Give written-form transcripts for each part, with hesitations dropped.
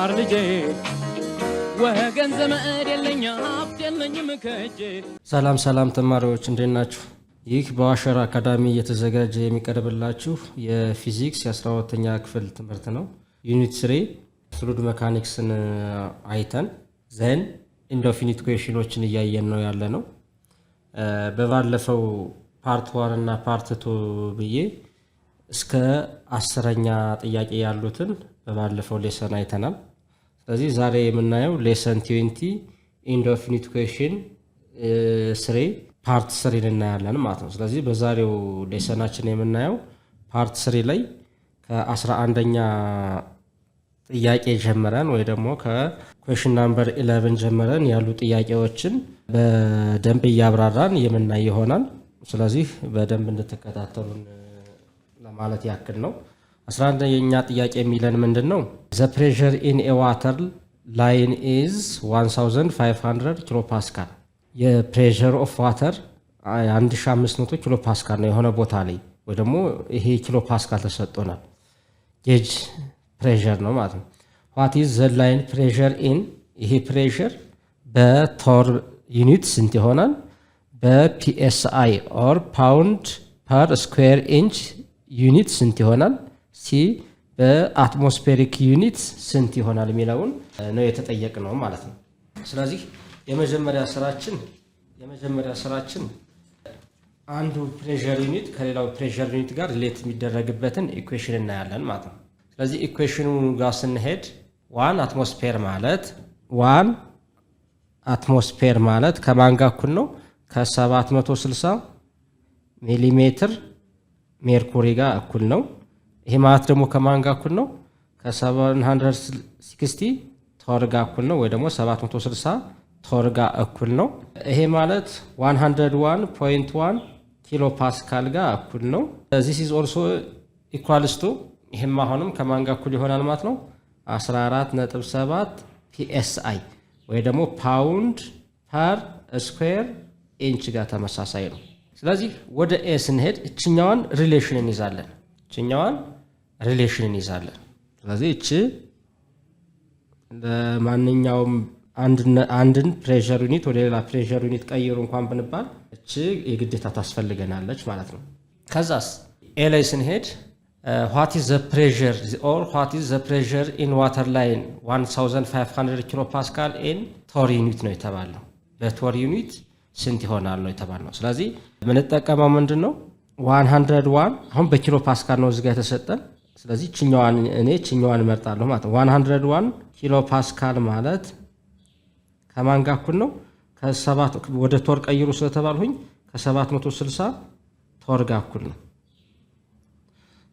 ልማር ልጄ ወገን ዘመድ የለኝ ሀብት የለኝም ከእጄ። ሰላም ተማሪዎች እንዴት ናችሁ? ይህ በዋሸራ አካዳሚ እየተዘጋጀ የሚቀርብላችሁ የፊዚክስ የ12ኛ ክፍል ትምህርት ነው። ዩኒት 3 ፍሉድ መካኒክስን አይተን ዘን ኢንዴፊኒት ኢኩዌሽኖችን እያየን ነው ያለ ነው። በባለፈው ፓርት 1 እና ፓርት 2 ብዬ እስከ 10ኛ ጥያቄ ያሉትን በባለፈው ሌሰን አይተናል። ስለዚህ ዛሬ የምናየው ሌሰን 20 ኢንዴፊኒት ኢኩዌሽን 3 ፓርት 3 እናያለን ማለት ነው። ስለዚህ በዛሬው ሌሰናችን የምናየው ፓርት 3 ላይ ከ11ኛ ጥያቄ ጀምረን ወይ ደግሞ ከኩዌሽን ናምበር 11 ጀምረን ያሉ ጥያቄዎችን በደንብ እያብራራን የምናይ ይሆናል። ስለዚህ በደንብ እንድትከታተሉን ለማለት ያክል ነው። 11ኛ ጥያቄ የሚለን ምንድነው? The pressure in a water line is 1500 ኪሎ ፓስካል። የፕሬሸር ኦፍ ዋተር 1500 ኪሎ ፓስካል ነው የሆነ ቦታ ላይ ወይ ደግሞ ይሄ ኪሎ ፓስካል ተሰጥቶናል። ጌጅ ፕሬሸር ነው ማለት ነው። what is the line pressure in ይሄ ፕሬሸር በቶር ዩኒት ስንት ይሆናል? በፒኤስአይ ኦር ፓውንድ ፐር ስኩዌር ኢንች ዩኒት ስንት ይሆናል? ሲ በአትሞስፌሪክ ዩኒት ስንት ይሆናል የሚለውን ነው የተጠየቅነው ማለት ነው። ስለዚህ የመጀመሪያ ስራችን አንዱ ፕሬሸር ዩኒት ከሌላው ፕሬሸር ዩኒት ጋር ሪሌት የሚደረግበትን ኢኩዌሽን እናያለን ማለት ነው። ስለዚህ ኢኩዌሽኑ ጋር ስንሄድ ዋን አትሞስፌር ማለት ከማን ጋር እኩል ነው? ከ760 ሚሊሜትር ሜርኩሪ ጋር እኩል ነው። ይሄ ማለት ደግሞ ከማን ጋር እኩል ነው? ከ760 ቶር ጋር እኩል ነው፣ ወይ ደግሞ 760 ቶር ጋር እኩል ነው። ይሄ ማለት 101.1 ኪሎ ፓስካል ጋር እኩል ነው። this is also equals to ይሄም አሁንም ከማን ጋር እኩል ይሆናል ማለት ነው? 14.7 ፒኤስአይ ወይ ደግሞ ፓውንድ ፐር ስኩዌር ኢንች ጋር ተመሳሳይ ነው። ስለዚህ ወደ ኤ ስንሄድ እችኛዋን ሪሌሽን እንይዛለን። ስለዚህ እቺ ለማንኛውም አንድን ፕሬሸር ዩኒት ወደ ሌላ ፕሬሸር ዩኒት ቀይሩ እንኳን ብንባል እቺ የግዴታ ታስፈልገናለች ማለት ነው። ከዛስ ኤ ላይ ስንሄድ what is the pressure in water line 1500 ኪሎ ፓስካል in ቶር ዩኒት ነው የተባለው። በቶር ዩኒት ስንት ይሆናል ነው የተባለው። ስለዚህ የምንጠቀመው ምንድነው? 101 አሁን በኪሎ ፓስካል ነው እዚህ ጋር የተሰጠን። ስለዚህ ችኛዋን እመርጣለሁ ማለት ነው። 101 ኪሎ ፓስካል ማለት ከማን ጋር እኩል ነው? ከ7 ወደ ቶር ቀይሩ ስለተባልሁኝ ከ760 ቶር ጋር እኩል ነው።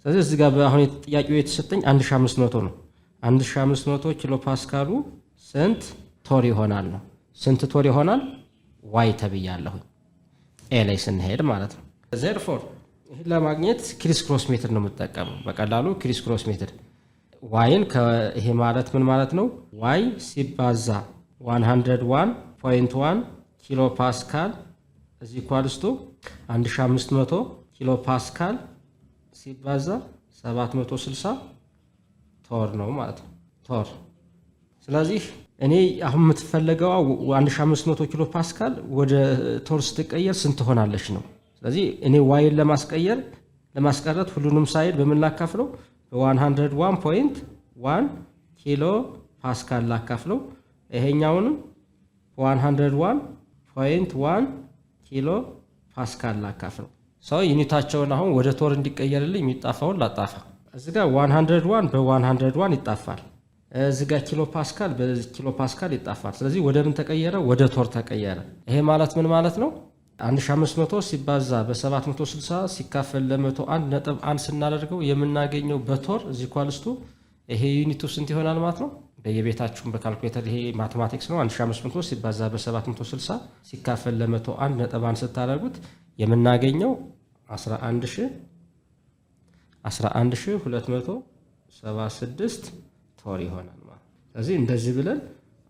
ስለዚህ እዚህ ጋር አሁን ጥያቄው የተሰጠኝ 1500 ነው። 1500 ኪሎ ፓስካሉ ስንት ቶር ይሆናል ነው። ስንት ቶር ይሆናል? ዋይ ተብያለሁ ኤ ላይ ስንሄድ ማለት ነው። therefore ይሄን ለማግኘት ክሪስ ክሮስ ሜትድ ነው የምጠቀመው። በቀላሉ ክሪስ ክሮስ ሜትድ ዋይን ይሄ ማለት ምን ማለት ነው? ዋይ ሲባዛ 101.1 ኪሎ ፓስካል እዚ ኢኳልስ ቱ 1500 ኪሎ ፓስካል ሲባዛ 760 ቶር ነው ማለት ነው። ቶር ስለዚህ እኔ አሁን የምትፈልገው 1500 ኪሎ ፓስካል ወደ ቶር ስትቀየር ስንት ሆናለች ነው። ስለዚህ እኔ ዋይን ለማስቀረት ሁሉንም ሳይድ በምን ላካፍለው? በ101.1 ኪሎ ፓስካል ላካፍለው። ይሄኛውንም 101.1 ኪሎ ፓስካል ላካፍለው። ሰው ዩኒታቸውን አሁን ወደ ቶር እንዲቀየርልኝ የሚጣፋውን ላጣፋ። እዚህ ጋር 101 በ101 ይጣፋል። እዚህ ጋር ኪሎ ፓስካል በኪሎ ፓስካል ይጣፋል። ስለዚህ ወደ ምን ተቀየረ? ወደ ቶር ተቀየረ። ይሄ ማለት ምን ማለት ነው? 1500 ሲባዛ በ760 ሲካፈል ለ101.1 ስናደርገው የምናገኘው በቶር እዚ ኳልስቱ ይሄ ዩኒቱ ስንት ይሆናል ማለት ነው? በየቤታችሁም በካልኩሌተር ይሄ ማቴማቲክስ ነው። 1500 ሲባዛ በ760 ሲካፈል ለ101.1 ስታደርጉት የምናገኘው 11276 ቶር ይሆናል ማለት ነው። ስለዚህ እንደዚህ ብለን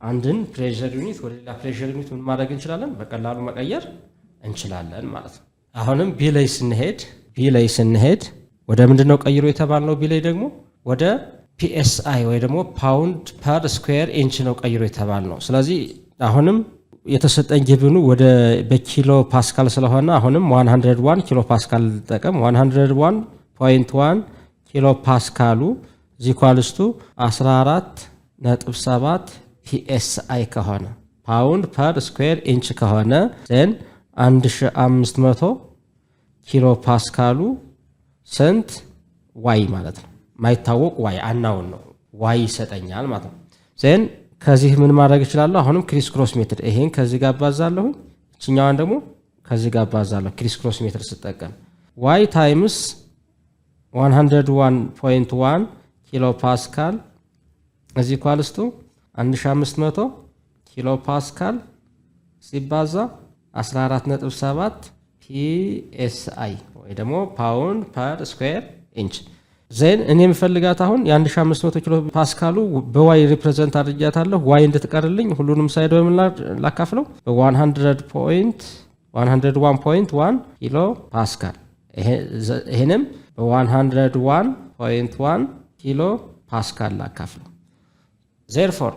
አንድን ፕሬሸር ዩኒት ወደ ሌላ ፕሬሸር ዩኒት ምን ማድረግ እንችላለን? በቀላሉ መቀየር እንችላለን ማለት ነው። አሁንም ቢ ላይ ስንሄድ ወደ ምንድነው ቀይሮ የተባልነው? ቢ ላይ ደግሞ ወደ ፒኤስአይ ወይ ደግሞ ፓውንድ ፐር ስኩዌር ኢንች ነው ቀይሮ የተባል ነው። ስለዚህ አሁንም የተሰጠኝ ጊቭኑ ወደ በኪሎ ፓስካል ስለሆነ አሁንም 101 ኪሎ ፓስካል ጠቀም 101.1 ኪሎ ፓስካሉ ዚኳልስቱ 14.7 ፒኤስአይ ከሆነ ፓውንድ ፐር ስኩዌር ኢንች ከሆነ ዘን 1500 ኪሎ ፓስካሉ ስንት ዋይ ማለት ነው። ማይታወቅ ዋይ አናውን ነው ዋይ ይሰጠኛል ማለት ነው። ዘን ከዚህ ምን ማድረግ እችላለሁ? አሁንም ክሪስ ክሮስ ሜትር ይሄን ከዚህ ጋር አባዛለሁ፣ እችኛዋን ደግሞ ከዚህ ጋር አባዛለሁ። ክሪስ ክሮስ ሜትር ስጠቀም ዋይ ታይምስ 101.1 ኪሎ ፓስካል እዚ ኳልስቱ 1500 ኪሎ ፓስካል ሲባዛ 14.7 ፒኤስአይ ወይ ደግሞ ፓውንድ ፐር ስኩዌር ኢንች። ዜን እኔ የምፈልጋት አሁን የ1500 ኪሎ ፓስካሉ በዋይ ሪፕሬዘንት አድርጊያታለሁ። ዋይ እንድትቀርልኝ ሁሉንም ሳይድ ወይም ላካፍለው በ101.1 ኪሎ ፓስካል ይሄንም በ101.1 ኪሎ ፓስካል ላካፍለው። ዜርፎር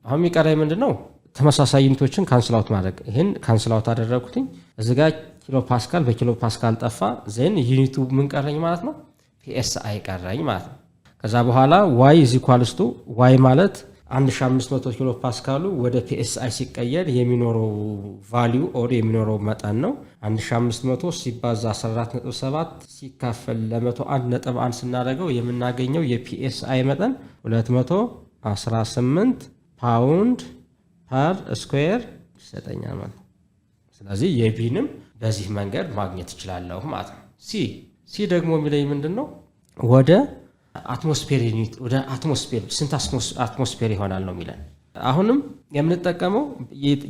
አሁን የሚቀረኝ ምንድን ነው? ተመሳሳይ ዩኒቶችን ካንስል አውት ማድረግ። ይህን ካንስል አውት አደረግኩትኝ። እዚህ ጋር ኪሎ ፓስካል በኪሎ ፓስካል ጠፋ። ዜን ዩኒቱ ምን ቀረኝ ማለት ነው? ፒኤስአይ ቀረኝ ማለት ነው። ከዛ በኋላ ዋይ ኢዝ ኢኳልስ ቱ ዋይ ማለት 1500 ኪሎ ፓስካሉ ወደ ፒኤስአይ ሲቀየር የሚኖረው ቫሊዩ ኦር የሚኖረው መጠን ነው። 1500 ሲባዛ 14.7 ሲካፈል ለ101.1 ስናደርገው የምናገኘው የፒኤስአይ መጠን 218 ፓውንድ ፐር ስኩዌር ይሰጠኛል ማለት ነው። ስለዚህ የቢንም በዚህ መንገድ ማግኘት እችላለሁ ማለት ነው። ሲ ደግሞ የሚለኝ ምንድን ነው? ወደ አትሞስፌር ዩኒት ወደ አትሞስፌር ስንት አትሞስፌር ይሆናል ነው የሚለን። አሁንም የምንጠቀመው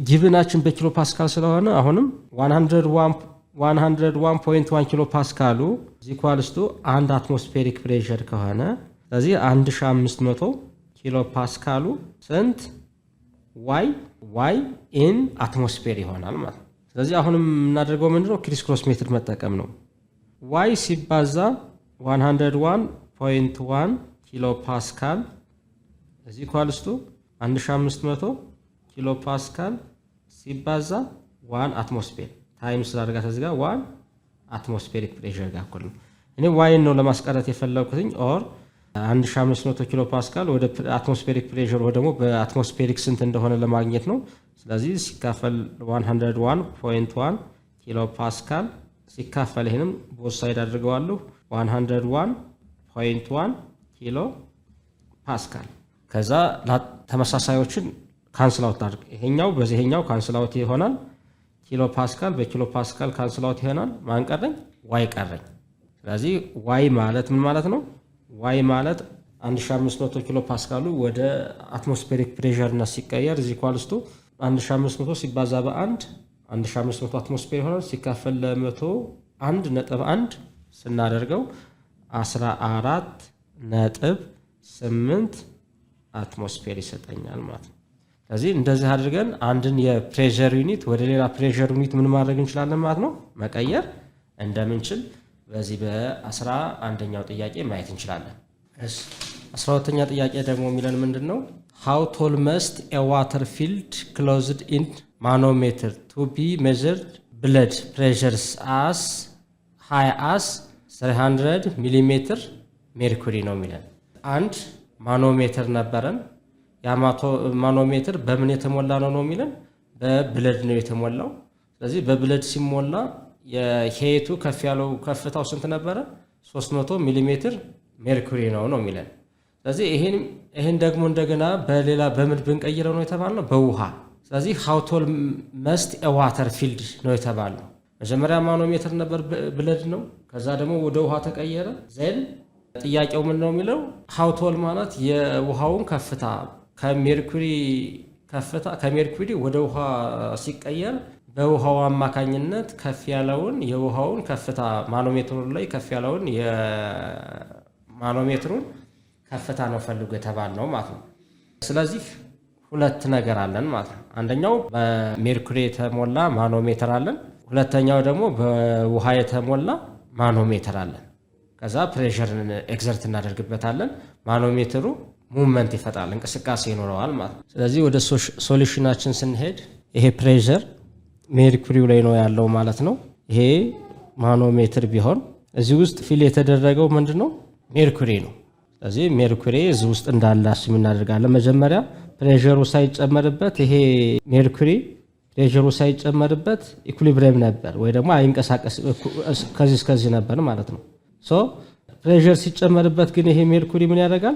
ጊቭናችን በኪሎ ፓስካል ስለሆነ አሁንም 101.1 ኪሎ ፓስካሉ ዚኳልስቱ አንድ አትሞስፌሪክ ፕሬሸር ከሆነ ስለዚህ 1500 ኪሎ ፓስካሉ ስንት ዋይ ኢን አትሞስፌር ይሆናል ማለት ነው። ስለዚህ አሁንም የምናደርገው ምንድነው? ክሪስ ክሮስ ሜትድ መጠቀም ነው። ዋይ ሲባዛ 101.1 ኪሎ ፓስካል እዚህ ኳልስቱ 1500 ኪሎ ፓስካል ሲባዛ 1 አትሞስፌር ታይምስ ስላደርጋት እዚህ ጋር 1 አትሞስፌሪክ ፕሬሸር ጋር እኩል ነው። እኔ ዋይን ነው ለማስቀረት የፈለኩትኝ ኦር 1500 ኪሎ ፓስካል ወደ አትሞስፌሪክ ፕሬሸር ወይ ደግሞ በአትሞስፌሪክ ስንት እንደሆነ ለማግኘት ነው። ስለዚህ ሲካፈል 101.1 ኪሎ ፓስካል ሲካፈል ይሄንም ቦት ሳይድ አድርገዋለሁ 101.1 ኪሎ ፓስካል። ከዛ ተመሳሳዮችን ካንስል አውት አድርግ። ይሄኛው በዚህኛው ካንስል አውት ይሆናል። ኪሎ ፓስካል በኪሎ ፓስካል ካንስል አውት ይሆናል። ማን ቀረኝ? ዋይ ቀረኝ። ስለዚህ ዋይ ማለት ምን ማለት ነው? ዋይ ማለት 1500 ኪሎ ፓስካሉ ወደ አትሞስፌሪክ ፕሬሸርነት ሲቀየር እዚህ ኳልስቱ 1500 ሲባዛ በ1 1500 አትሞስፌር ይሆናል። ሲካፈል ለ101.1 ስናደርገው 14.8 አትሞስፌር ይሰጠኛል ማለት ነው። ስለዚህ እንደዚህ አድርገን አንድን የፕሬሸር ዩኒት ወደ ሌላ ፕሬሸር ዩኒት ምን ማድረግ እንችላለን ማለት ነው? መቀየር እንደምንችል በዚህ በ11ኛው ጥያቄ ማየት እንችላለን። 12ኛ ጥያቄ ደግሞ የሚለን ምንድን ነው? How tall must a water field closed in manometer to be measured blood pressures as high as 300 ሚሊሜትር ሜርኩሪ ነው የሚለን። አንድ ማኖሜትር ነበረን። ያ ማኖሜትር በምን የተሞላ ነው የሚለን? በብለድ ነው የተሞላው። ስለዚህ በብለድ ሲሞላ የሄቱ ከፍ ያለው ከፍታው ስንት ነበረ? 300 ሚሊሜትር ሜርኩሪ ነው የሚለን። ስለዚህ ይሄን ደግሞ እንደገና በሌላ በምን ብንቀይረው ነው የተባለው? በውሃ። ስለዚህ how tall must a water field ነው የተባለው። መጀመሪያ ማኖሜትር ነበር ብለድ ነው። ከዛ ደግሞ ወደ ውሃ ተቀየረ። ዜን ጥያቄው ምን ነው የሚለው? how tall ማለት የውሃውን ከፍታ ከሜርኩሪ ወደ ውሃ ሲቀየር በውሃው አማካኝነት ከፍ ያለውን የውሃውን ከፍታ ማኖሜትሩ ላይ ከፍ ያለውን የማኖሜትሩን ከፍታ ነው ፈልጎ የተባለው ማለት ነው። ስለዚህ ሁለት ነገር አለን ማለት ነው። አንደኛው በሜርኩሪ የተሞላ ማኖሜትር አለን። ሁለተኛው ደግሞ በውሃ የተሞላ ማኖሜትር አለን። ከዛ ፕሬሸርን ኤግዘርት እናደርግበታለን። ማኖሜትሩ ሙቭመንት ይፈጥራል፣ እንቅስቃሴ ይኖረዋል ማለት ነው። ስለዚህ ወደ ሶሉሽናችን ስንሄድ ይሄ ፕሬሸር ሜርኩሪው ላይ ነው ያለው ማለት ነው። ይሄ ማኖሜትር ቢሆን እዚህ ውስጥ ፊል የተደረገው ምንድነው? ሜርኩሪ ነው። ስለዚህ ሜርኩሪ እዚህ ውስጥ እንዳለ አስም እናደርጋለን። መጀመሪያ ፕሬሸሩ ሳይጨመርበት ይሄ ሜርኩሪ ፕሬሸሩ ሳይጨመርበት ኢኩሊብሪየም ነበር ወይ ደግሞ አይንቀሳቀስ ከዚህ እስከዚህ ነበር ማለት ነው። ሶ ፕሬሸር ሲጨመርበት ግን ይሄ ሜርኩሪ ምን ያደርጋል?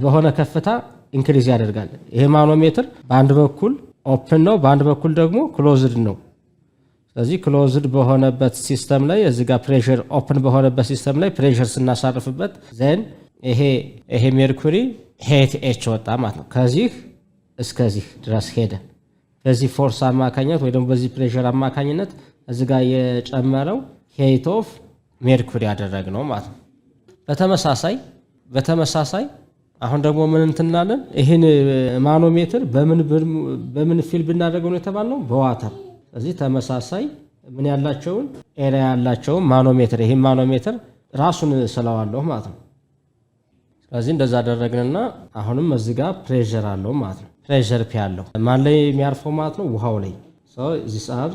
በሆነ ከፍታ ኢንክሪዝ ያደርጋል። ይሄ ማኖሜትር በአንድ በኩል ኦፕን ነው፣ በአንድ በኩል ደግሞ ክሎዝድ ነው። ስለዚህ ክሎዝድ በሆነበት ሲስተም ላይ እዚህ ጋር ፕሬሸር ኦፕን በሆነበት ሲስተም ላይ ፕሬሸር ስናሳርፍበት ዘን ይሄ ሜርኩሪ ሄት ኤች ወጣ ማለት ነው። ከዚህ እስከዚህ ድረስ ሄደ። በዚህ ፎርስ አማካኝነት ወይ ደግሞ በዚህ ፕሬሸር አማካኝነት እዚህ ጋር የጨመረው ሄት ኦፍ ሜርኩሪ ያደረግነው ማለት ነው። በተመሳሳይ አሁን ደግሞ ምን እንትናለን? ይህን ማኖሜትር በምን ፊል ብናደርገው ነው የተባልነው? በዋተር። ስለዚህ ተመሳሳይ ምን ያላቸውን ኤሪያ ያላቸውን ማኖሜትር ይህን ማኖሜትር ራሱን ስለዋለሁ ማለት ነው። ስለዚህ እንደዛ አደረግንና አሁንም እዚህ ጋር ፕሬሸር አለው ማለት ነው። ፕሬሸር ፒ አለው ማን ላይ የሚያርፈው ማለት ነው? ውሃው ላይ። ዚስ አር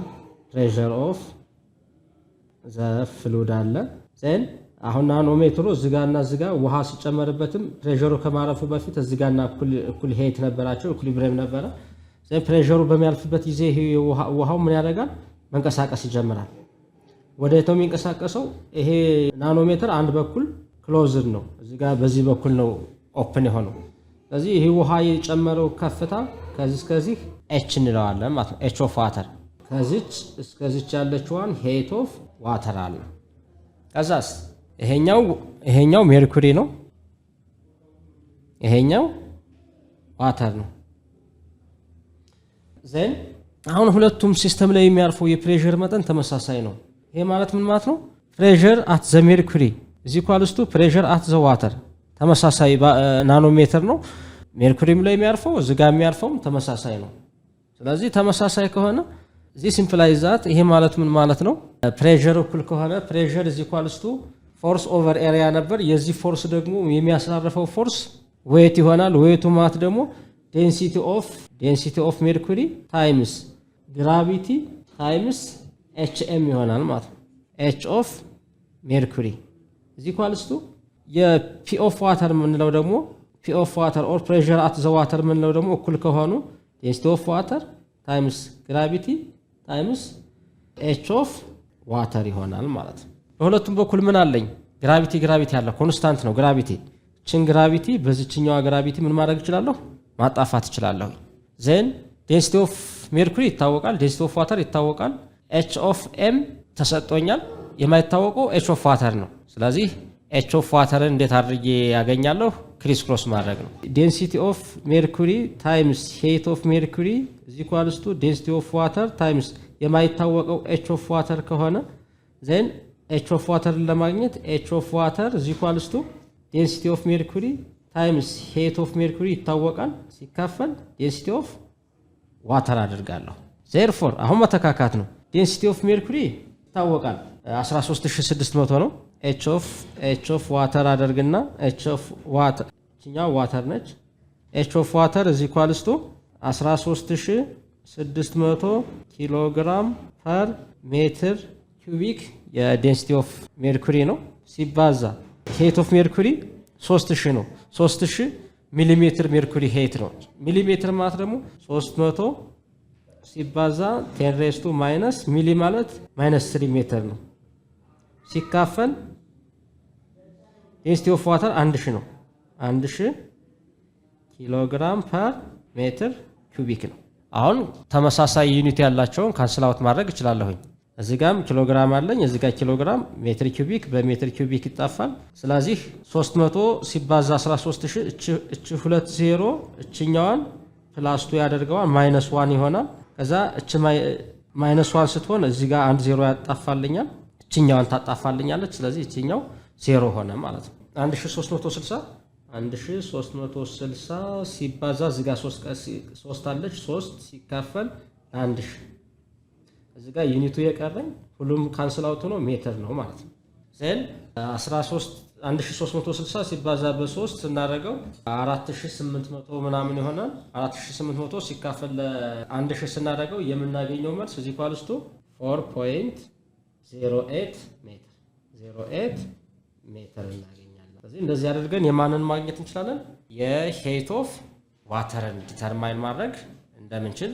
ፕሬሸር ኦፍ ዘ ፍሉድ አለ ዘን አሁን ናኖሜትሩ እዚጋና እዚጋ ውሃ ሲጨመርበትም ፕሬሸሩ ከማረፉ በፊት እዚጋና እኩል ሄት ነበራቸው፣ ኢኩሊብሪየም ነበረ። ዘን ፕሬሸሩ በሚያልፍበት ጊዜ ውሃው ምን ያደርጋል? መንቀሳቀስ ይጀምራል። ወደ የት ነው የሚንቀሳቀሰው? ይሄ ናኖሜትር አንድ በኩል ክሎዝድ ነው፣ እዚጋ በዚህ በኩል ነው ኦፕን የሆነው። ስለዚህ ይሄ ውሃ የጨመረው ከፍታ ከዚህ እስከዚህ ኤች እንለዋለን ማለት ነው። ኤች ኦፍ ዋተር። ከዚች እስከዚች ያለችዋን ሄት ኦፍ ዋተር አለ። ከዛስ ይሄኛው ሜርኩሪ ነው፣ ይሄኛው ዋተር ነው። ዘን አሁን ሁለቱም ሲስተም ላይ የሚያርፈው የፕሬሸር መጠን ተመሳሳይ ነው። ይሄ ማለት ምን ማለት ነው? ፕሬሸር አት ዘ ሜርኩሪ ኢዝ ኢኳልስ ቱ ፕሬሸር አት ዘ ዋተር። ተመሳሳይ ናኖሜትር ነው። ሜርኩሪም ላይ የሚያርፈው እዚህ ጋር የሚያርፈውም ተመሳሳይ ነው። ስለዚህ ተመሳሳይ ከሆነ እዚህ ሲምፕላይዝ ዛት ይሄ ማለት ምን ማለት ነው? ፕሬሸር እኩል ከሆነ ፕሬሸር ኢዝ ኢኳልስ ቱ ፎርስ ኦቨር ኤሪያ ነበር። የዚህ ፎርስ ደግሞ የሚያሳርፈው ፎርስ ዌት ይሆናል። ዌቱ ማለት ደግሞ ዴንሲቲ ኦፍ ሜርኩሪ ታይምስ ግራቪቲ ታይምስ ኤችኤም ይሆናል ማለት ነው። ኤች ኦፍ ሜርኩሪ ኢዝ ኢኳልስ ቱ የፒ ኦፍ ዋተር የምንለው ደግሞ ፒ ኦፍ ዋተር ኦር ፕሬሸር አት ዘ ዋተር የምንለው ደግሞ እኩል ከሆኑ ዴንሲቲ ኦፍ ዋተር ታይምስ ግራቪቲ ታይምስ ኤች ኦፍ ዋተር ይሆናል ማለት ነው። በሁለቱም በኩል ምን አለኝ? ግራቪቲ ያለ ኮንስታንት ነው። ችን ግራቪቲ በዚችኛዋ ግራቪቲ ምን ማድረግ እችላለሁ? ማጣፋት እችላለሁ። ዜን ዴንሲቲ ኦፍ ሜርኩሪ ይታወቃል፣ ዴንሲቲ ኦፍ ዋተር ይታወቃል። ኤች ኦፍ ኤም ተሰጥቶኛል። የማይታወቀው ኤች ኦፍ ዋተር ነው። ስለዚህ ኤች ኦፍ ዋተርን እንዴት አድርጌ ያገኛለሁ? ክሪስ ክሮስ ማድረግ ነው። ዴንሲቲ ኦፍ ሜርኩሪ ታይምስ ሄት ኦፍ ሜርኩሪ ኢዝ ኢኳልስ ቱ ዴንሲቲ ኦፍ ዋተር ታይምስ የማይታወቀው ኤች ኦፍ ዋተር ከሆነ ዜን ኤች ኦፍ ዋተርን ለማግኘት ኤች ኦፍ ዋተር ኢዝ ኢኳልስ ቱ ዴንሲቲ ኦፍ ሜርኩሪ ታይምስ ሄት ኦፍ ሜርኩሪ ይታወቃል፣ ሲካፈል ዴንሲቲ ኦፍ ዋተር አድርጋለሁ። ዜርፎር አሁን መተካካት ነው። ዴንሲቲ ኦፍ ሜርኩሪ ይታወቃል 13600 ነው። ኤች ኦፍ ዋተር አደርግና ኤች ኦፍ ዋተር እኛው ዋተር ነች። ኤች ኦፍ ዋተር ኢዝ ኢኳልስ ቱ 13600 ኪሎ ግራም ፐር ሜትር ኪዩቢክ የዴንሲቲ ኦፍ ሜርኩሪ ነው ሲባዛ ሄት ኦፍ ሜርኩሪ 3000 ነው። 3000 ሚሊሜትር ሜርኩሪ ሄት ነው። ሚሊሜትር ማለት ደግሞ 300 ሲባዛ 10 ሬስቱ ማይነስ ሚሊ ማለት -3 ሜትር ነው ሲካፈል ዴንሲቲ ኦፍ ዋተር 1000 ነው። 1000 ኪሎ ግራም ፐር ሜትር ኪዩቢክ ነው። አሁን ተመሳሳይ ዩኒት ያላቸውን ካንስል አውት ማድረግ እችላለሁኝ። እዚህ ጋም ኪሎ ግራም አለኝ፣ እዚህ ጋር ኪሎ ግራም ሜትር ኪዩቢክ በሜትር ኪዩቢክ ይጣፋል። ስለዚህ 300 ሲባዛ 13000 እቺ 20 እችኛዋን ፕላስ 2 ያደርገዋል -1 ይሆናል። ከዛ እቺ -1 ስትሆን እዚህ ጋር 1 0 ያጣፋልኛል፣ እችኛዋን ታጣፋልኛለች። ስለዚህ እችኛው 0 ሆነ ማለት ነው። 1360 ሲባዛ እዚህ ጋር 3 አለች 3 ሲካፈል 1000 እዚህ ጋር ዩኒቱ የቀረኝ ሁሉም ካንስል አውት ነው ሜትር ነው ማለት ነው። ዜን 1360 ሲባዛ በ3 ስናደርገው 4800 ምናምን ይሆናል። 4800 ሲካፈል ለ1000 ስናደርገው የምናገኘው መልስ እዚህ ኳልስቱ 4.08 ሜትር 08 ሜትር እናገኛለን። ስለዚህ እንደዚህ አድርገን የማንን ማግኘት እንችላለን? የሄት ኦፍ ዋተርን ዲተርማይን ማድረግ እንደምንችል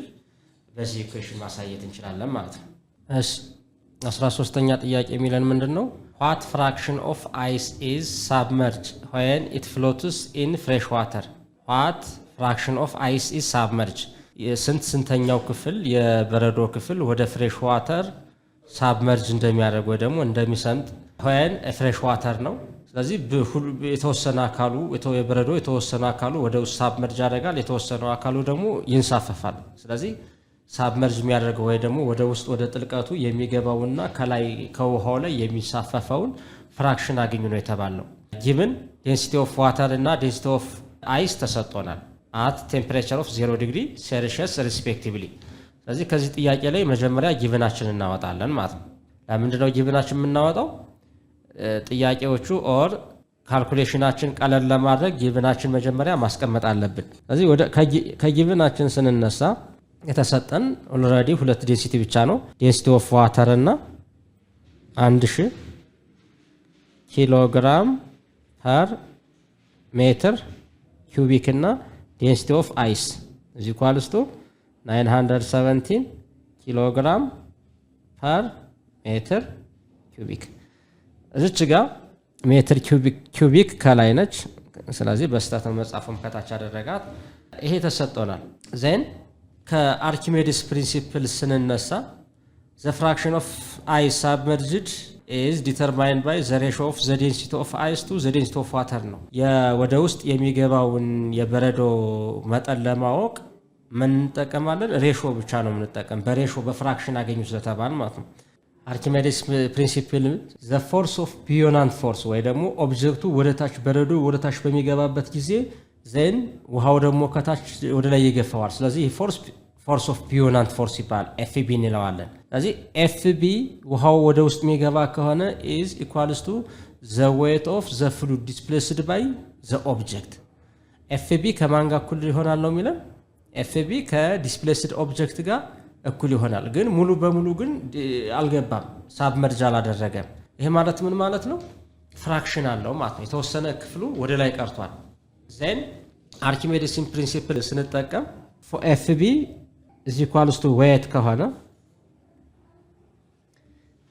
በዚህ ኢኩዌሽን ማሳየት እንችላለን ማለት ነው። እሺ 13ኛ ጥያቄ የሚለን ምንድነው? What fraction of ice is submerged when it floats in fresh water? What fraction of ice is submerged? ስንተኛው ክፍል የበረዶ ክፍል ወደ ፍሬሽ ዋተር ሳብመርጅ እንደሚያደርግ ወይ ደግሞ እንደሚሰምጥ when ፍሬሽ ዋተር ነው። ስለዚህ የተወሰነ አካሉ የበረዶ የተወሰነ አካሉ ወደ ውስጥ ሳብመርጅ ያደርጋል፣ የተወሰነው አካሉ ደግሞ ይንሳፈፋል። ስለዚህ ሳብመርጅ የሚያደርገው ወይ ደግሞ ወደ ውስጥ ወደ ጥልቀቱ የሚገባውና ከላይ ከውሃው ላይ የሚሳፈፈውን ፍራክሽን አግኙ ነው የተባለው። ጊቭን ዴንሲቲ ኦፍ ዋተር እና ዴንሲቲ ኦፍ አይስ ተሰጥቶናል at temperature of 0 ዲግሪ ሴልሺየስ ሪስፔክቲቭሊ። ስለዚህ ከዚህ ጥያቄ ላይ መጀመሪያ ጊቭናችን እናወጣለን ማለት ነው። ለምንድነው ጊቭናችን የምናወጣው? ጥያቄዎቹ ኦር ካልኩሌሽናችን ቀለል ለማድረግ ጊቭናችን መጀመሪያ ማስቀመጥ አለብን። ስለዚህ ወደ ከጊቭናችን ስንነሳ የተሰጠን ኦልሬዲ ሁለት ዴንሲቲ ብቻ ነው። ዴንሲቲ ኦፍ ዋተር እና 1000 ኪሎግራም ፐር ሜትር ኪዩቢክ እና ዴንሲቲ ኦፍ አይስ is equals to 917 ኪሎግራም ፐር ሜትር ኪዩቢክ። እዚች ጋር ሜትር ኪዩቢክ ከላይ ነች። ስለዚህ በስህተት መጻፍም ከታች አደረጋት። ይሄ ተሰጥቶናል። ዜን ከአርኪሜዲስ ፕሪንሲፕል ስንነሳ the fraction of ice submerged is determined by the ratio of the density of ice to the density of water ነው። ወደ ውስጥ የሚገባውን የበረዶ መጠን ለማወቅ ምን እንጠቀማለን? ሬሾ ብቻ ነው የምንጠቀም። በሬሾ በፍራክሽን አገኙ ስለተባለ ማለት ነው። አርኪሜዲስ ፕሪንሲፕል the force of buoyant force ወይ ደግሞ ኦብጀክቱ ወደታች በረዶ ወደታች በሚገባበት ጊዜ ዜን ውሃው ደግሞ ከታች ወደ ላይ ይገፋዋል። ስለዚህ ፎርስ ኦፍ ቢዮናንት ፎርስ ይባላል። ኤፍቢ እንለዋለን። ስለዚህ ኤፍቢ ውሃው ወደ ውስጥ የሚገባ ከሆነ ኢዝ ኢኳልስ ቱ ዘ ዌት ኦፍ ዘ ፍሉድ ዲስፕሌስድ ባይ ዘ ኦብጀክት። ኤፍቢ ከማን ጋር እኩል ይሆናል ነው የሚለን? ኤፍቢ ከዲስፕሌስድ ኦብጀክት ጋር እኩል ይሆናል። ግን ሙሉ በሙሉ ግን አልገባም፣ ሳብመርጅ አላደረገም። ይሄ ማለት ምን ማለት ነው? ፍራክሽን አለው ማለት ነው። የተወሰነ ክፍሉ ወደ ላይ ቀርቷል። ዜን አርኪሜዲስን ፕሪንሲፕል ስንጠቀም ኤፍቢ is equals to weight ከሆነ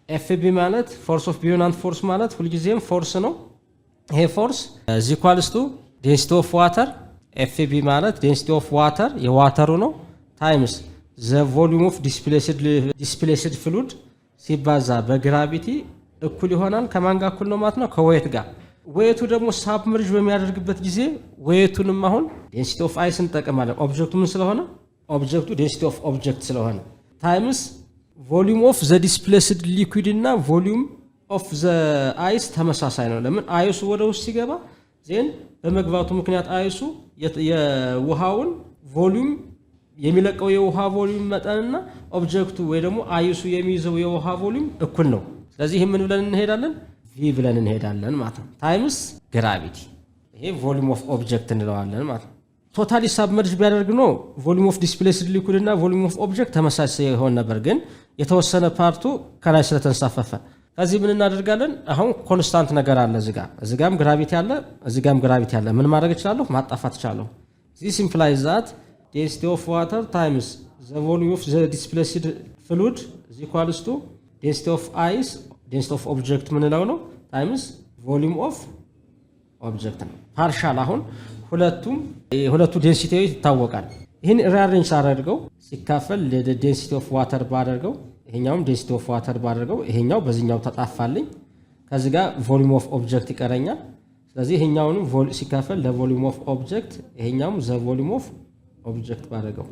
ኤፍቢ ማለት ፎርስ ኦፍ ቢዮናንት ፎርስ ማለት ሁልጊዜም ፎርስ ነው። ይሄ ፎርስ is equals to density of water ኤፍቢ ማለት density of water የዋተሩ ነው ታይምስ the volume of displaced fluid ሲባዛ በግራቪቲ እኩል ይሆናል። ከማን ጋር እኩል ነው ማለት ነው? ከዌት ጋር። ዌቱ ደግሞ ሳብመርጅ በሚያደርግበት ጊዜ ዌቱንም አሁን ዴንሲቲ ኦፍ አይስ እንጠቀማለን። ኦብጀክቱ ምን ስለሆነ? ኦብጀክቱ ዴንሲቲ ኦፍ ኦብጀክት ስለሆነ ታይምስ ቮሊዩም ኦፍ ዘ ዲስፕሌስድ ሊኩዊድ እና ቮሊዩም ኦፍ ዘ አይስ ተመሳሳይ ነው። ለምን? አይሱ ወደ ውስጥ ሲገባ ዜን በመግባቱ ምክንያት አይሱ የውሃውን ቮሊዩም የሚለቀው የውሃ ቮሊዩም መጠንና ኦብጀክቱ ወይ ደግሞ አይሱ የሚይዘው የውሃ ቮሊዩም እኩል ነው። ስለዚህ ምን ብለን እንሄዳለን? ቪ ብለን እንሄዳለን ማለት ነው። ታይምስ ግራቪቲ። ይሄ ቮሊዩም ኦፍ ኦብጀክት እንለዋለን ማለት ነው። ቶታሊ ሳብመርጅ ቢያደርግ ነው ቮሊዩም ኦፍ ዲስፕሌስድ ሊኩዊድ እና ቮሊዩም ኦፍ ኦብጀክት ተመሳሳይ ይሆን ነበር። ግን የተወሰነ ፓርቱ ከላይ ስለተንሳፈፈ ከዚህ ምን እናደርጋለን? አሁን ኮንስታንት ነገር አለ እዚጋም ግራቪቲ አለ፣ እዚጋም ግራቪቲ አለ። ምን ማድረግ እችላለሁ? ማጣፋት እችላለሁ። this implies that density of water times the volume of the displaced fluid is equals to density of ice density of object ምንለው ነው ታይምስ volume of object ነው። ፓርሻል አሁን ሁለቱ ዴንሲቲዎች ይታወቃል። ይህን ሪአሬንጅ አደርገው ሲካፈል ለዴንሲቲ ኦፍ ዋተር ባደርገው ይሄኛውም ዴንሲቲ ኦፍ ዋተር ባደርገው ይሄኛው በዚህኛው ተጣፋልኝ። ከዚህ ጋር ቮሊዩም ኦፍ ኦብጀክት ይቀረኛል። ስለዚህ ይሄኛውንም ሲካፈል ለቮሊዩም ኦፍ ኦብጀክት ይሄኛውም ዘ ቮሊዩም ኦፍ ኦብጀክት ባደርገው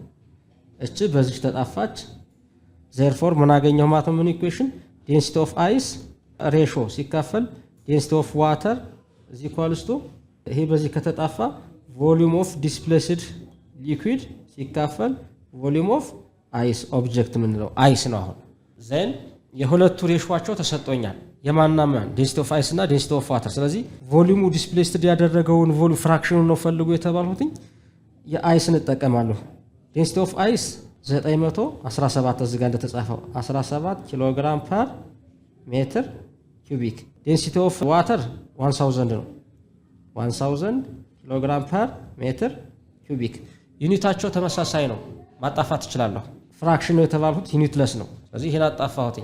እቺ በዚህ ተጣፋች። ዜርፎር ምን አገኘው ማለት ነው? ምን ኢኩዌሽን ዴንሲቲ ኦፍ አይስ ሬሾ ሲካፈል ዴንሲቲ ኦፍ ዋተር is equals to ይሄ በዚህ ከተጣፋ ቮሊዩም ኦፍ ዲስፕሌስድ ሊኩዊድ ሲካፈል ቮሊዩም ኦፍ አይስ ኦብጀክት ምንለው አይስ ነው። አሁን ዜን የሁለቱ ሬሾቸው ተሰጥቶኛል። የማንና ማን ዴንሲቲ ኦፍ አይስ እና ዴንሲቲ ኦፍ ዋተር። ስለዚህ ቮሊዩሙ ዲስፕሌስድ ያደረገውን ቮሊዩም ፍራክሽኑን ነው ፈልጎ የተባልሁትኝ የአይስን እጠቀማለሁ። ዴንሲቲ ኦፍ አይስ 917 እዚህ ጋር እንደተጻፈው 17 ኪሎ ግራም ፐር ሜትር ኪዩቢክ። ዴንሲቲ ኦፍ ዋተር 1000 ነው 1000 ኪሎ ግራም ፐር ሜትር ኪዩቢክ። ዩኒታቸው ተመሳሳይ ነው። ማጣፋት እችላለሁ። ፍራክሽን ነው የተባልሁት ዩኒትለስ ነው። ስለዚህ ይሄን አጣፋሁት።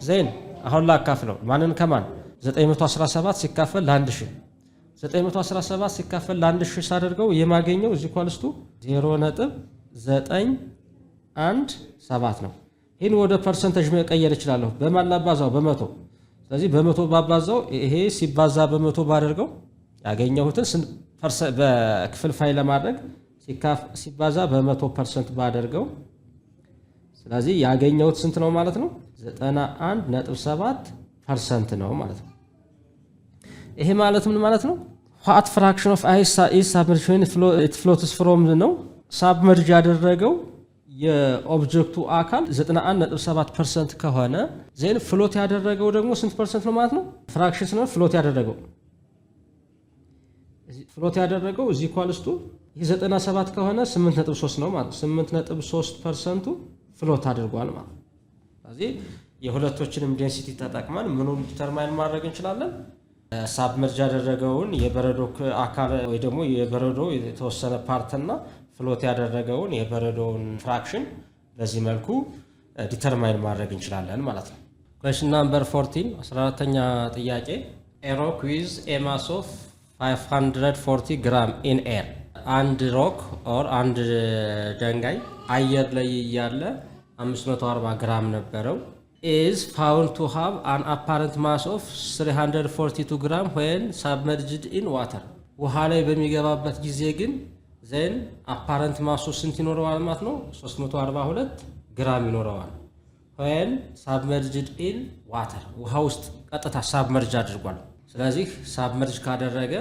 ዜን አሁን ላካፍለው ማንን ከማን 917 ሲካፈል ለ1000 917 ሲካፈል ለ1000 ሳደርገው የማገኘው እዚህ ኳልስቱ 0.917 ነው። ይህን ወደ ፐርሰንቴጅ መቀየር እችላለሁ። በማን ላባዛው? በመቶ። ስለዚህ በመቶ ባባዛው ይሄ ሲባዛ በመቶ ባደርገው ያገኘሁትን በክፍልፋይ ለማድረግ ሲባዛ በ100% ባደርገው ስለዚህ ያገኘሁት ስንት ነው ማለት ነው? 91.7% ነው ማለት ነው። ይሄ ማለት ምን ማለት ነው? what fraction of ice is submerged when it floats from ነው ሳብመርጅ ያደረገው የኦብጀክቱ አካል 91.7% ከሆነ ዜን ፍሎት ያደረገው ደግሞ ስንት ፐርሰንት ነው ማለት ነው? ፍራክሽን ነው ፍሎት ያደረገው እዚህ ኳልስቱ ይህ 97 ከሆነ 8.3 ነው ማለት 8.3% ፍሎት አድርጓል ማለት ነው። ስለዚህ የሁለቶችንም ዴንሲቲ ተጠቅመን ምኑን ዲተርማይን ማድረግ እንችላለን? ሳብመርጅ ያደረገውን የበረዶ አካል ወይ ደግሞ የበረዶ የተወሰነ ፓርትና ፍሎት ያደረገውን የበረዶውን ፍራክሽን በዚህ መልኩ ዲተርማይን ማድረግ እንችላለን ማለት ነው። ኩዌስችን ናምበር 14 14ኛ ጥያቄ a rock with a mass of 540 ግራም in air አንድ ሮክ ኦር አንድ ድንጋይ አየር ላይ ያለ 540 ግራም ነበረው is found to have an apparent mass of 342 gram when submerged in water ውሃ ላይ በሚገባበት ጊዜ ግን ዘን apparent mass ስንት ይኖረዋል ማለት ነው? 342 ግራም ይኖረዋል when submerged in water ውሃ ውስጥ ቀጥታ ሳብመርጅ አድርጓል። ስለዚህ ሳብመርጅ ካደረገ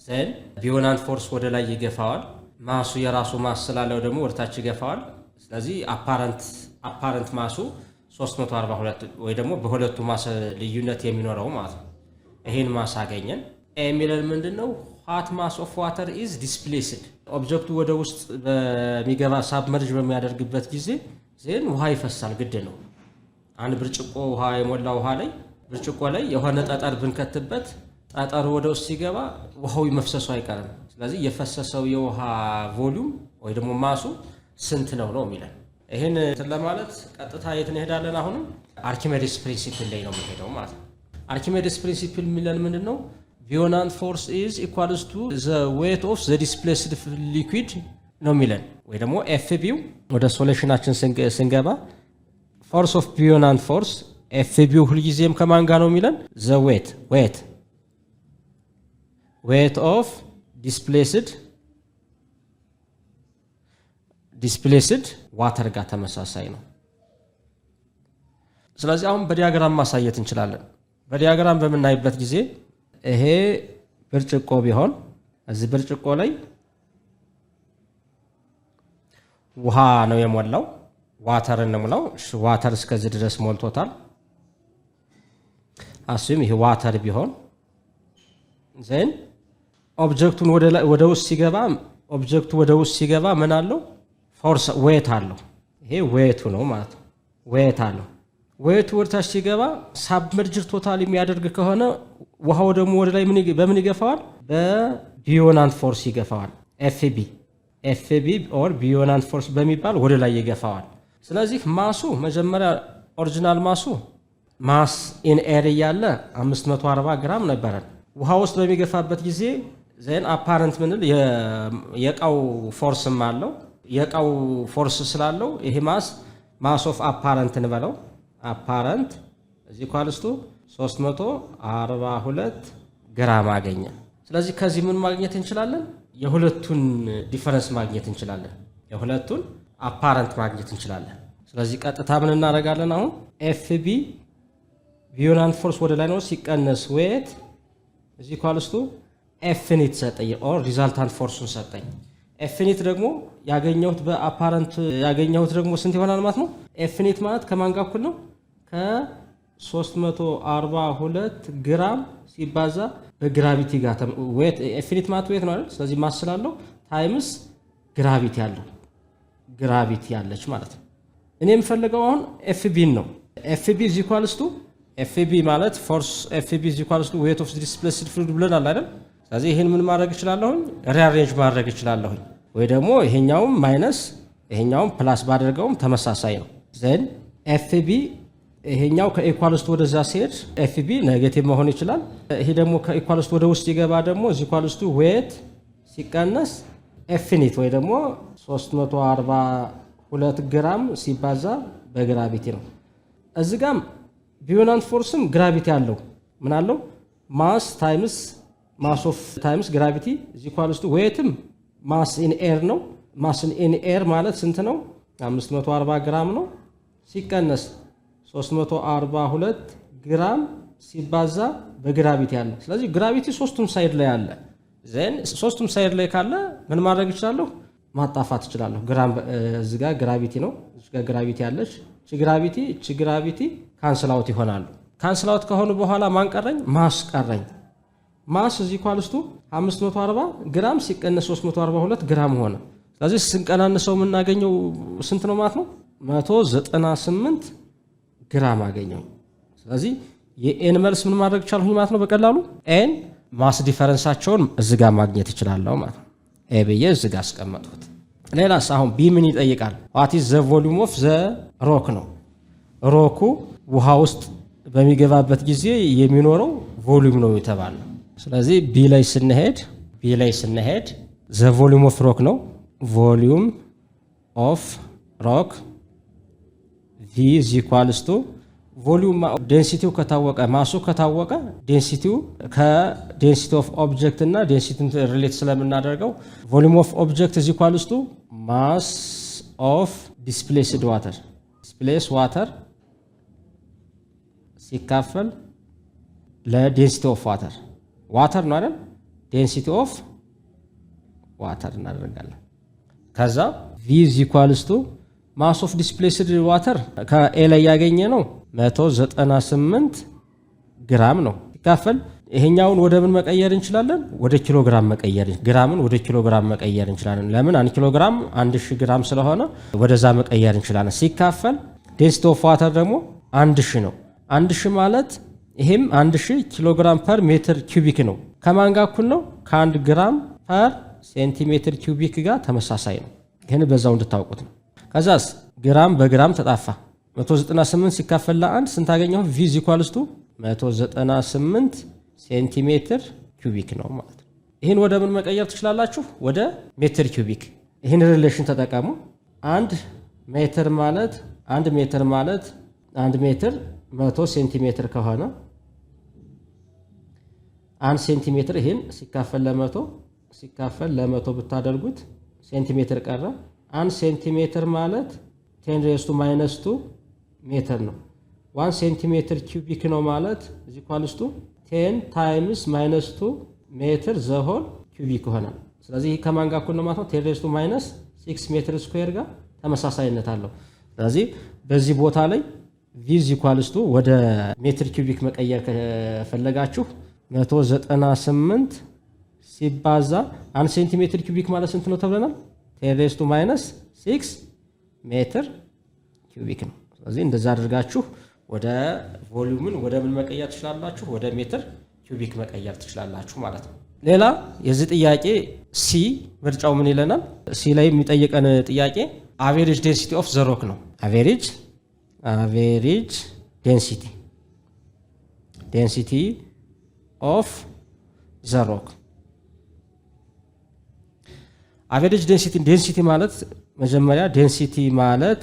ዘን ቢዮናንት ፎርስ ወደ ላይ ይገፋዋል። ማሱ የራሱ ማስ ስላለው ደግሞ ወደታች ይገፋዋል። ስለዚህ አፓረንት ማሱ 342 ወይ ደግሞ በሁለቱ ማስ ልዩነት የሚኖረው ማለት ነው። ይሄን ማስ አገኘን። የሚለን ምንድነው? what mass of water is displaced ኦብጀክቱ ወደ ውስጥ በሚገባ ሳብመርጅ በሚያደርግበት ጊዜ ዜን ውሃ ይፈሳል ግድ ነው። አንድ ብርጭቆ ውሃ የሞላ ውሃ ላይ ብርጭቆ ላይ የሆነ ጠጠር ብንከትበት ጠጠሩ ወደ ውስጥ ሲገባ ውሃው መፍሰሱ አይቀርም። ስለዚህ የፈሰሰው የውሃ ቮሊዩም ወይ ደግሞ ማሱ ስንት ነው የሚለን። ይሄን ለማለት ቀጥታ የት እንሄዳለን? አሁንም አርኪሜዲስ ፕሪንሲፕል ላይ ነው የምንሄደው ማለት ነው። አርኪሜዲስ ፕሪንሲፕል የሚለን ምንድነው? ቢዮናንት ፎርስ ኢዝ ኢኳልስ ቱ ዘ ዌት ኦፍ ዘ ዲስፕሌስድ ሊኩዊድ ነው የሚለን ወይ ደግሞ ኤፍቢው። ወደ ሶሉሽናችን ስንገባ ፎርስ ኦፍ ቢዮናንት ፎርስ ኤፍቢው ሁልጊዜም ከማን ጋር ነው የሚለን? ዘ ዌት ኦፍ ዲስፕሌስድ ዋተር ጋር ተመሳሳይ ነው። ስለዚህ አሁን በዲያግራም ማሳየት እንችላለን። በዲያግራም በምናይበት ጊዜ ይሄ ብርጭቆ ቢሆን እዚህ ብርጭቆ ላይ ውሃ ነው የሞላው። ዋተር እንሙላው። ዋተር እስከዚህ ድረስ ሞልቶታል። አስዩም ይሄ ዋተር ቢሆን ዘን ኦብጀክቱን ወደ ውስጥ ሲገባ ምን አለው? ፎርስ ዌት አለው። ይሄ ዌቱ ነው ማለት ነው። ዌት አለው። ዌቱ ወደታች ሲገባ ሳብመርጅድ ቶታል የሚያደርግ ከሆነ ውሃው ደግሞ ወደ ላይ በምን ይገፋዋል? በቢዮናንት ፎርስ ይገፋዋል። ኤፍቢ ኦር ቢዮናንት ፎርስ በሚባል ወደ ላይ ይገፋዋል። ስለዚህ ማሱ መጀመሪያ ኦሪጂናል ማስ ኢን ኤር እያለ 540 ግራም ነበረን። ውሃ ውስጥ በሚገፋበት ጊዜ ዘን አፓረንት ምንል የእቃው ፎርስም አለው። የእቃው ፎርስ ስላለው ይሄ ማስ ኦፍ አፓረንት እንበለው። አፓረንት እዚህ ኳልስቱ 342 ግራም አገኘ። ስለዚህ ከዚህ ምን ማግኘት እንችላለን? የሁለቱን ዲፈረንስ ማግኘት እንችላለን። የሁለቱን አፓረንት ማግኘት እንችላለን። ስለዚህ ቀጥታ ምን እናደርጋለን? አሁን ኤፍቢ ቢዮናንት ፎርስ ወደ ላይ ነው ሲቀነስ ዌት እዚህ ኳልስቱ ኤፍኒት ሰጠኝ ኦር ሪዛልታንት ፎርሱን ሰጠኝ። ኤፍኒት ደግሞ ያገኘሁት በአፓረንት ያገኘሁት ደግሞ ስንት ይሆናል ማለት ነው? ኤፍኒት ማለት ከማን ጋር እኩል ነው? 342 ግራም ሲባዛ በግራቪቲ ጋር ዌት ኢንፊኒት ማለት ዌት ነው አይደል? ስለዚህ ማስ ስላለው ታይምስ ግራቪቲ ያለው ግራቪቲ ያለች ማለት ነው። እኔ የምፈልገው አሁን ኤፍቢን ነው። ኤፍቢ ኢዝ ኢኳልስ ቱ ኤፍቢ ማለት ፎርስ ኤፍቢ ኢዝ ኢኳልስ ቱ ዌት ኦፍ ዲስፕሌስድ ፍሉይድ ብለናል አይደል? ስለዚህ ይሄን ምን ማድረግ እችላለሁኝ? ሪአሬንጅ ማድረግ እችላለሁኝ። ወይ ደግሞ ይሄኛውም ማይነስ ይሄኛውም ፕላስ ባደርገውም ተመሳሳይ ነው። ዘን ኤፍቢ ይሄኛው ከኢኳልስት ወደዛ ሲሄድ ኤፍቢ ኔጌቲቭ መሆን ይችላል። ይሄ ደግሞ ከኢኳልስት ወደ ውስጥ ይገባ ደግሞ ኢኳልስቱ ዌት ሲቀነስ ኤፍኒት ወይ ደግሞ 342 ግራም ሲባዛ በግራቪቲ ነው። እዚህ ጋም ቢዮናንት ፎርስም ግራቪቲ አለው። ምን አለው? ማስ ታይምስ ማስ ኦፍ ታይምስ ግራቪቲ ኢኳልስቱ ዌትም ማስ ኢን ኤር ነው። ማስ ኢን ኤር ማለት ስንት ነው? 540 ግራም ነው ሲቀነስ 342 ግራም ሲባዛ በግራቪቲ አለ። ስለዚህ ግራቪቲ ሶስቱም ሳይድ ላይ አለ። ዘን ሶስቱም ሳይድ ላይ ካለ ምን ማድረግ እችላለሁ? ማጣፋት እችላለሁ። እዚህ ጋር ግራቪቲ ነው፣ እዚህ ጋር ግራቪቲ አለች። እቺ ግራቪቲ ካንስል አውት ይሆናሉ። ካንስል አውት ከሆኑ በኋላ ማን ቀረኝ? ማስ ቀረኝ። ማስ እዚህ ኢኳልስቱ 540 ግራም ሲቀነስ 342 ግራም ሆነ። ስለዚህ ስንቀናንሰው የምናገኘው ስንት ነው ማለት ነው? 198 ግራም አገኘው። ስለዚህ የኤን መልስ ምን ማድረግ ቻልሁኝ ማለት ነው? በቀላሉ ኤን ማስ ዲፈረንሳቸውን እዚህ ጋር ማግኘት እችላለሁ ማለት ነው። ኤ ብዬ እዚህ ጋር አስቀመጥኩት። ሌላስ አሁን ቢ ምን ይጠይቃል? ዋት ኢዝ ዘ ቮሊዩም ኦፍ ዘ ሮክ ነው። ሮኩ ውሃ ውስጥ በሚገባበት ጊዜ የሚኖረው ቮሊዩም ነው የተባለው። ስለዚህ ቢ ላይ ስንሄድ ዘ ቮሊዩም ኦፍ ሮክ ነው። ቮሊዩም ኦፍ ሮክ ቪ ኢዝ ኢኳልስ ቱ ቮሊዩም ዴንሲቲው ከታወቀ ማሱ ከታወቀ ዴንሲቲው ከዴንሲቲ ኦፍ ኦብጀክት እና ዴንሲቲን ሪሌት ስለምናደርገው ቮሊዩም ኦፍ ኦብጀክት ኢዝ ኢኳልስ ቱ ማስ ኦፍ ዲስፕሌስድ ዋተር ዲስፕሌስ ዋተር ሲካፈል ለዴንሲቲ ኦፍ ዋተር ነው አይደል? ዴንሲቲ ኦፍ ዋተር እናደርጋለን። ከዛ ቪ ኢዝ ኢኳልስ ቱ ማስ ኦፍ ዲስፕሌስድ ዋተር ከኤ ላይ ያገኘ ነው 198 ግራም ነው ሲካፈል ይሄኛውን ወደ ምን መቀየር እንችላለን? ወደ ኪሎግራም መቀየር ግራምን ወደ ኪሎግራም መቀየር እንችላለን። ለምን 1 ኪሎግራም 1000 ግራም ስለሆነ ወደዛ መቀየር እንችላለን። ሲካፈል ዴንሲቲ ኦፍ ዋተር ደግሞ 1000 ነው። 1000 ማለት ይሄም 1000 ኪሎግራም ፐር ሜትር ኪዩቢክ ነው። ከማን ጋር እኩል ነው? ከ1 ግራም ፐር ሴንቲሜትር ኪዩቢክ ጋር ተመሳሳይ ነው። ይሄን በዛው እንድታውቁት ነው። ከዛስ ግራም በግራም ተጣፋ 198 ሲካፈል ለ1 ስንት አገኘሁ? ቪ ኢዝ ኢኳልስ ቱ 198 ሴንቲሜትር ኪዩቢክ ነው ማለት ነው። ይህን ወደ ምን መቀየር ትችላላችሁ? ወደ ሜትር ኪዩቢክ። ይህን ሪሌሽን ተጠቀሙ። 1 ሜትር ማለት 1 ሜትር 100 ሴንቲሜትር ከሆነ 1 ሴንቲሜትር ይህን ሲካፈል ለ100 ብታደርጉት ሴንቲሜትር ቀረ። 1 ሴንቲሜትር ማለት 10 ሬዝ ቱ ማይነስ 2 ሜትር ነው። 1 ሴንቲሜትር ኪዩቢክ ነው ማለት እዚህ ኳልስቱ 10 ታይምስ ማይነስ 2 ሜትር ዘሆል ኪዩቢክ ይሆናል። ስለዚህ ከማን ጋር እኩል ነው ማለት ነው? 10 ሬዝ ቱ ማይነስ 6 ሜትር ስኩዌር ጋር ተመሳሳይነት አለው። ስለዚህ በዚህ ቦታ ላይ ቪ ኢዝ ኢኳልስ ቱ ወደ ሜትር ኪዩቢክ መቀየር ከፈለጋችሁ 198 ሲባዛ 1 ሴንቲሜትር ኪዩቢክ ማለት ስንት ነው ተብለናል? 10 ሬዝ ቱ ማይነስ 6 ሜትር ኪዩቢክ ነው። ስለዚህ እንደዛ አድርጋችሁ ወደ ቮሊዩምን ወደ ምን መቀየር ትችላላችሁ? ወደ ሜትር ኪዩቢክ መቀየር ትችላላችሁ ማለት ነው። ሌላ የዚህ ጥያቄ ሲ ምርጫው ምን ይለናል? ሲ ላይ የሚጠይቀን ጥያቄ አቬሬጅ ዴንሲቲ ኦፍ ዘ ሮክ ነው። አቬሬጅ ዴንሲቲ ኦፍ ዘ ሮክ። አቬሬጅ ዴንሲቲ ማለት መጀመሪያ ዴንሲቲ ማለት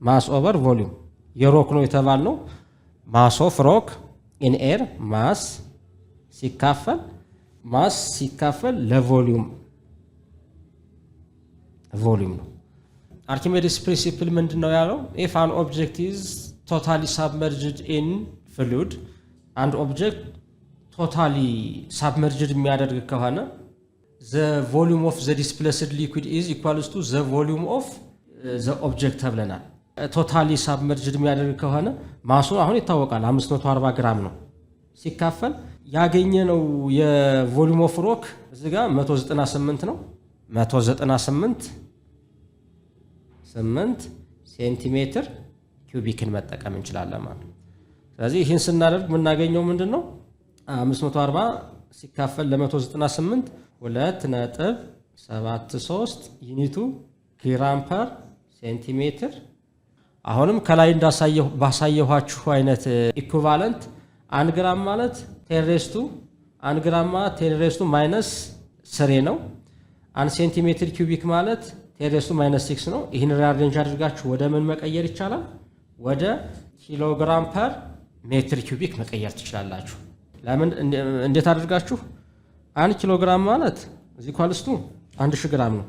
ማስ ኦቨር ቮሊዩም የሮክ ነው የተባልነው። ማስ ኦፍ ሮክ ኢን ኤር ማስ ሲካፈል ለቮሊዩም ነው። አርኪሜዲስ ፕሪንሲፕል ምንድን ነው ያለው? ኢፍ አን ኦብጀክት ኢዝ ቶታሊ ሳብመርጅድ ኢን ፍሉድ፣ አንድ ኦብጀክት ቶታሊ ሳብመርጅድ የሚያደርግ ከሆነ ዘ ቮሊዩም ኦፍ ዘ ዲስፕሌስድ ሊኩዊድ ኢዝ ኢኳልስ ቱ ዘ ቮሊዩም ኦፍ ዘ ኦብጀክት ተብለናል። ቶታሊ ሳብመርጅድ የሚያደርግ ከሆነ ማሱ አሁን ይታወቃል 540 ግራም ነው። ሲካፈል ያገኘነው የቮሊዩም ኦፍ ሮክ እዚህ ጋር 198 ነው። 198 ሴንቲሜትር ኪዩቢክን መጠቀም እንችላለን ማለት ነው። ስለዚህ ይህን ስናደርግ የምናገኘው ምንድን ነው? 540 ሲካፈል ለ198 2.73 ዩኒቱ ግራም ፐር ሴንቲሜትር። አሁንም ከላይ ባሳየኋችሁ አይነት ኢኩቫለንት 1 ግራም ማለት 1 ግራም ማለት 10⁻³ ነው። 1 ሴንቲሜትር ኪዩቢክ ማለት 10⁻6 ነው። ይህን ሪአሬንጅ አድርጋችሁ ወደ ምን መቀየር ይቻላል? ወደ ኪሎግራም ፐር ሜትር ኪዩቢክ መቀየር ትችላላችሁ። ለምን? እንዴት አድርጋችሁ 1 ኪሎግራም ማለት እዚህ ኳልስቱ 1000 ግራም ነው።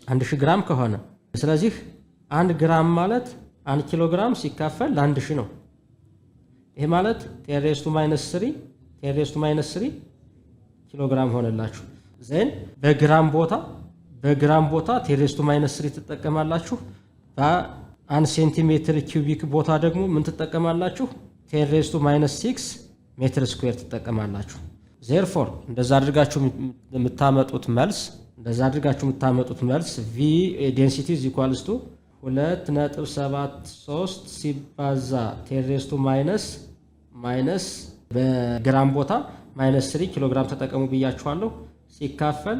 1000 ግራም ከሆነ ስለዚህ 1 ግራም ማለት 1 ኪሎግራም ሲካፈል ለ1000 ነው። ይሄ ማለት 10⁻³ ኪሎግራም ሆነላችሁ። ዘን በግራም ቦታ 10⁻³ ትጠቀማላችሁ። በ1 ሴንቲሜትር ኪዩቢክ ቦታ ደግሞ ምን ትጠቀማላችሁ? 10⁻6 ሜትር ስኩዌር ትጠቀማላችሁ። ዜርፎር እንደዛ አድርጋችሁ የምታመጡት መልስ ቪ ዴንሲቲ ኢዝ ኢኳልስ ቱ 2.73 ሲባዛ 10⁻³ በግራም ቦታ -3 ኪሎግራም ተጠቀሙ ብያችኋለሁ። ሲካፈል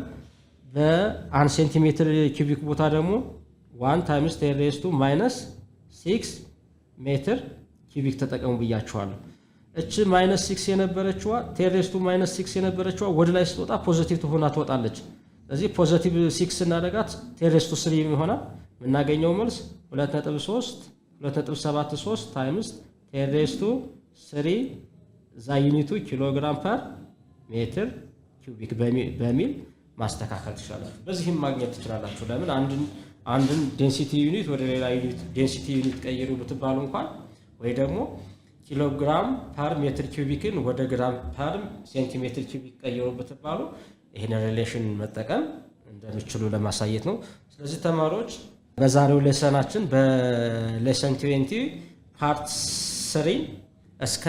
በ1 ሴንቲሜትር ኪዩቢክ ቦታ ደግሞ 1 ታይምስ 10⁻6 ሜትር ኪዩቢክ ተጠቀሙ ብያችኋለሁ። እቺ -6 የነበረችዋ 10⁻6 የነበረችዋ ወደ ላይ ስትወጣ ፖዚቲቭ ሆና ትወጣለች። ስለዚህ ፖዚቲቭ 6 እናደርጋት 10⁻³ ይሆናል። የምናገኘው መልስ 2.73 ታይምስ 10⁻³ ዛ ዩኒቱ ኪሎግራም ፐር ሜትር ኪዩቢክ በሚል ማስተካከል ትችላላችሁ። በዚህም ማግኘት ትችላላችሁ። ለምን አንድን ዴንሲቲ ዩኒት ወደ ሌላ ዩኒት ዴንሲቲ ዩኒት ቀይሩ ብትባሉ እንኳን ወይ ደግሞ ኪሎግራም ፐር ሜትር ኪዩቢክን ወደ ግራም ፐር ሴንቲሜትር ኪዩቢክ ቀይሩ ብትባሉ ይህን ሪሌሽን መጠቀም እንደምችሉ ለማሳየት ነው። ስለዚህ ተማሪዎች በዛሬው ሌሰናችን በሌሰን 20 ፓርት 3 እስከ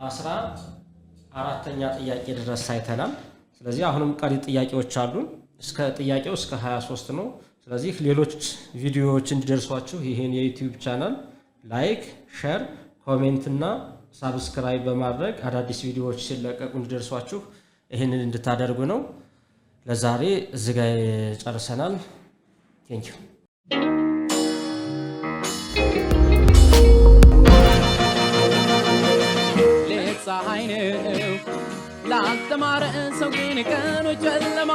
14ኛ ጥያቄ ድረስ አይተናል። ስለዚህ አሁንም ቀሪ ጥያቄዎች አሉን። ጥያቄው እስከ 23 ነው። ስለዚህ ሌሎች ቪዲዮዎች እንዲደርሷችሁ ይህን የዩቲዩብ ቻናል ላይክ፣ ሼር፣ ኮሜንት እና ሳብስክራይብ በማድረግ አዳዲስ ቪዲዮዎች ሲለቀቁ እንዲደርሷችሁ ይህንን እንድታደርጉ ነው። ለዛሬ እዚህ ጋር ጨርሰናል። ቴንኪው። ፀሐይ ነው ላስተማረ ሰው ግን ቀኑ ጨለማ